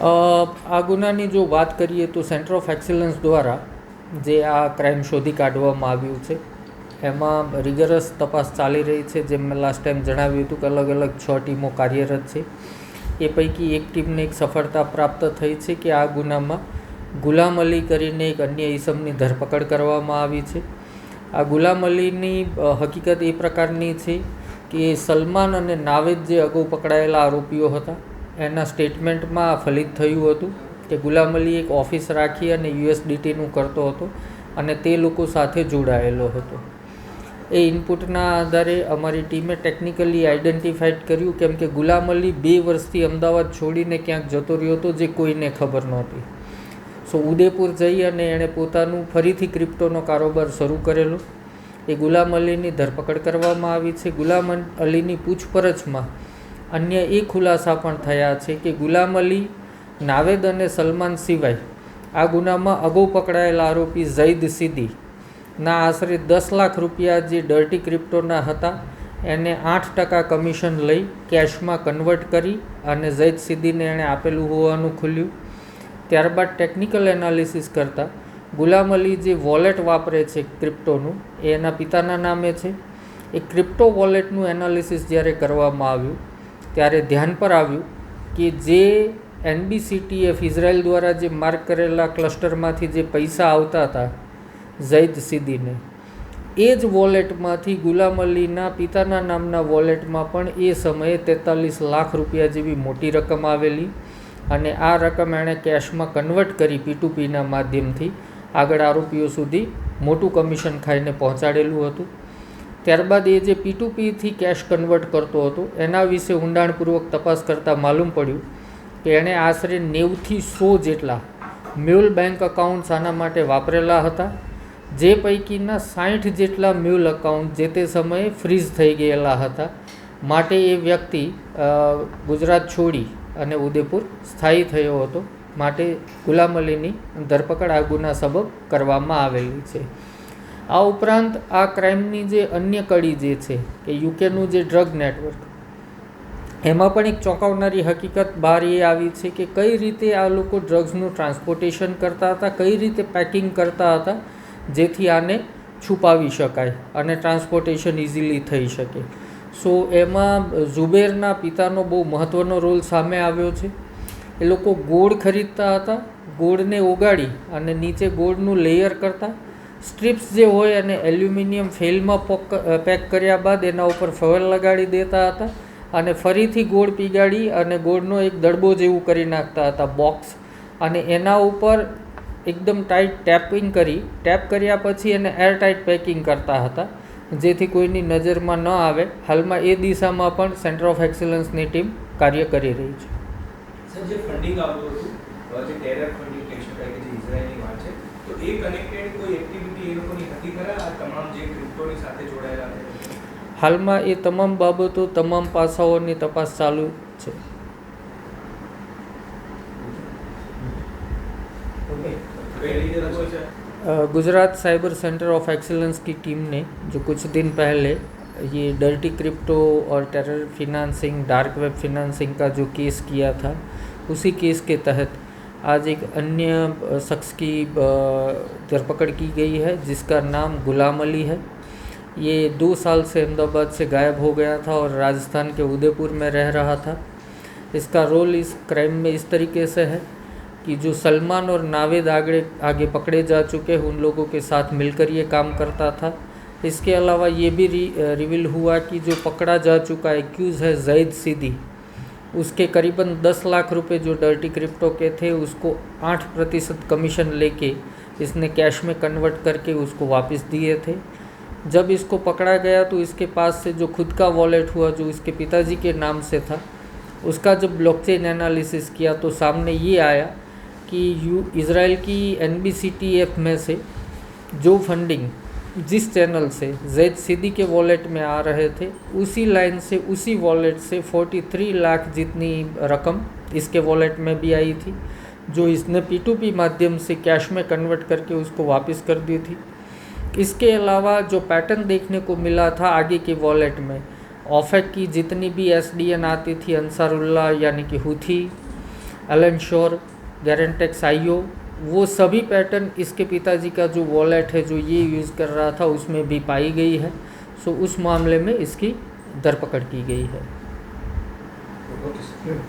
આ ગુનાની જો વાત કરીએ તો સેન્ટર ઓફ એક્સલન્સ દ્વારા જે આ ક્રાઇમ શોધી કાઢવામાં આવ્યું છે એમાં રિગરસ તપાસ ચાલી રહી છે. જેમ મેં લાસ્ટ ટાઈમ જણાવ્યું હતું કે અલગ અલગ 6 ટીમો કાર્યરત છે. એ પૈકી એક ટીમને એક સફળતા પ્રાપ્ત થઈ છે કે આ ગુનામાં ગુલામ અલી કરીને એક અન્ય ઈસમની ધરપકડ કરવામાં આવી છે. આ ગુલામ અલીની હકીકત એ પ્રકારની છે કે સલમાન અને નાવેદ જે અગાઉ પકડાયેલા આરોપીઓ હતા એના સ્ટેટમેન્ટમાં ફલિત થયું હતું કે ગુલામ અલી એક ઓફિસ રાખી અને યુએસડીટીનું કરતો હતો અને તે લોકો સાથે જોડાયેલો હતો. એ ઇનપુટના આધારે અમારી ટીમે ટેકનિકલી આઈડેન્ટિફાઈડ કર્યું કેમ કે ગુલામ અલી 2 વર્ષથી અમદાવાદ છોડીને ક્યાંક જતો રહ્યો હતો જે કોઈને ખબર નહોતી. સો ઉદયપુર જઈ અને એણે પોતાનું ફરીથી ક્રિપ્ટોનો કારોબાર શરૂ કરેલો. એ ગુલામ અલીની ધરપકડ કરવામાં આવી છે. ગુલામ અલીની પૂછપરછમાં અન્ય એ ખુલાસા પણ થયા છે કે ગુલામ અલી, નાવેદ અને સલમાન સિવાય આ ગુનામાં અગાઉ પકડાયેલા આરોપી ઝૈદ સિદ્દી ના આશરે 10 લાખ રૂપિયા જે ડર્ટી ક્રિપ્ટોના હતા એને 8% કમિશન લઈ કેશમાં કન્વર્ટ કરી અને ઝૈદ સિદ્દીને એણે આપેલું હોવાનું ખુલ્યું. ત્યારબાદ ટેકનિકલ એનાલિસિસ કરતાં ગુલામ અલી જે વોલેટ વાપરે છે ક્રિપ્ટોનું એ એના પિતાના નામે છે. એ ક્રિપ્ટો વોલેટનું એનાલિસિસ જ્યારે કરવામાં આવ્યું ત્યારે ધ્યાન પર આવ્યું કે જે NBCTF ઇઝરાયલ દ્વારા જે માર્ક કરેલા ક્લસ્ટરમાંથી જે પૈસા આવતા હતા ઝૈદ સિદ્દીને, એ જ વોલેટમાંથી ગુલામ અલીના પિતાના નામના વોલેટમાં પણ એ સમયે 43 લાખ રૂપિયા જેવી મોટી રકમ આવેલી અને આ રકમ એણે કેશમાં કન્વર્ટ કરી P2Pના માધ્યમથી આગળ આરોપીઓ સુધી મોટું કમિશન ખાઈને પહોંચાડેલું હતું. ત્યારબાદ એ જે P2Pથી કેશ કન્વર્ટ કરતો હતો એના વિશે ઊંડાણપૂર્વક તપાસ કરતાં માલુમ પડ્યું કે એણે આશરે 90થી 100 જેટલા મ્યુલ બેંક અકાઉન્ટ્સ આના માટે વાપરેલા હતા, જે પૈકીના 60 જેટલા મ્યુલ અકાઉન્ટ જે તે સમયે ફ્રીઝ થઈ ગયેલા હતા. માટે એ વ્યક્તિ ગુજરાત છોડી અને ઉદયપુર સ્થાયી થયો હતો. માટે ગુલામ અલીની ધરપકડ આ ગુના સબબ કરવામાં આવેલી છે. આ ઉપરાંત આ ક્રાઇમની જે અન્ય કડી જે છે કે યુકેનું જે ડ્રગ નેટવર્ક, એમાં પણ એક ચોંકાવનારી હકીકત બહાર એ આવી છે કે કઈ રીતે આ લોકો ડ્રગ્સનું ટ્રાન્સપોર્ટેશન કરતા હતા, કઈ રીતે પેકિંગ કરતા હતા જેથી આને છુપાવી શકાય અને ટ્રાન્સપોર્ટેશન ઇઝીલી થઈ શકે. સો એમાં ઝુબેરના પિતાનો બહુ મહત્ત્વનો રોલ સામે આવ્યો છે. એ લોકો ગોળ ખરીદતા હતા, ગોળને ઓગાળી અને નીચે ગોળનું લેયર કરતા, સ્ટ્રીપ્સ જે હોય અને એલ્યુમિનિયમ ફેલમાં પેક કર્યા બાદ એના ઉપર ફોઇલ લગાડી દેતા હતા અને ફરીથી ગોળ પીગાળી અને ગોળનો એક દડબો જેવું કરી નાખતા હતા બોક્સ, અને એના ઉપર એકદમ ટાઈટ ટેપ કર્યા પછી એને એરટાઈટ પેકિંગ કરતા હતા જેથી કોઈની નજરમાં ન આવે. હાલમાં એ દિશામાં પણ સેન્ટર ઓફ એક્સલન્સની ટીમ કાર્ય કરી રહી છે. સર, જે ફંડિંગ આવતું હતું, જે ટેરર ફંડિંગ કહી શકાય કે જે ઇઝરાયલની વાત છે, તો એ કનેક્ટેડ કોઈ એક્ટિવિટી એ લોકોની હતી ખરા આ તમામ જે ક્રિપ્ટોની સાથે જોડાયેલા હતા? હાલમાં એ તમામ બાબતો, તમામ પાસાઓની તપાસ ચાલુ છે. Gujarat cyber centre of excellence की टीम ने जो कुछ दिन पहले ये डर्टी क्रिप्टो और terror financing, dark web financing का जो केस किया था, उसी केस के तहत आज एक अन्य शख्स की धरपकड़ की गई है जिसका नाम गुलाम अली है. ये 2 साल से अहमदाबाद से गायब हो गया था और राजस्थान के उदयपुर में रह रहा था. इसका रोल इस क्राइम में इस तरीके से है कि जो सलमान और नावेद आगे पकड़े जा चुके हैं उन लोगों के साथ मिलकर ये काम करता था. इसके अलावा ये भी रिवील हुआ कि जो पकड़ा जा चुका एक्यूज़ है ज़ैद सिद्दी, उसके करीबन 10 लाख रुपए जो डर्टी क्रिप्टो के थे उसको 8% कमीशन लेके इसने कैश में कन्वर्ट करके उसको वापस दिए थे. जब इसको पकड़ा गया तो इसके पास से जो खुद का वॉलेट हुआ जो इसके पिताजी के नाम से था, उसका जब ब्लॉकचेन एनालिसिस किया तो सामने ये आया कि इज़राइल की NBCTF में से जो फंडिंग जिस चैनल से ज़ैद सिद्दी के वॉलेट में आ रहे थे, उसी लाइन से उसी वॉलेट से 43 लाख जितनी रकम इसके वॉलेट में भी आई थी, जो इसने P2P माध्यम से कैश में कन्वर्ट करके उसको वापस कर दी थी. इसके अलावा जो पैटर्न देखने को मिला था आगे के वॉलेट में, ऑफेक की जितनी भी SDN आती थी, अंसारुल्लाह यानी कि हुथी, एलन शोर, गैरेंटेक्स आईओ, वो सभी पैटर्न इसके पिताजी का जो वॉलेट है जो ये यूज़ कर रहा था उसमें भी पाई गई है। सो उस मामले में इसकी धरपकड़ की गई है। Okay sir.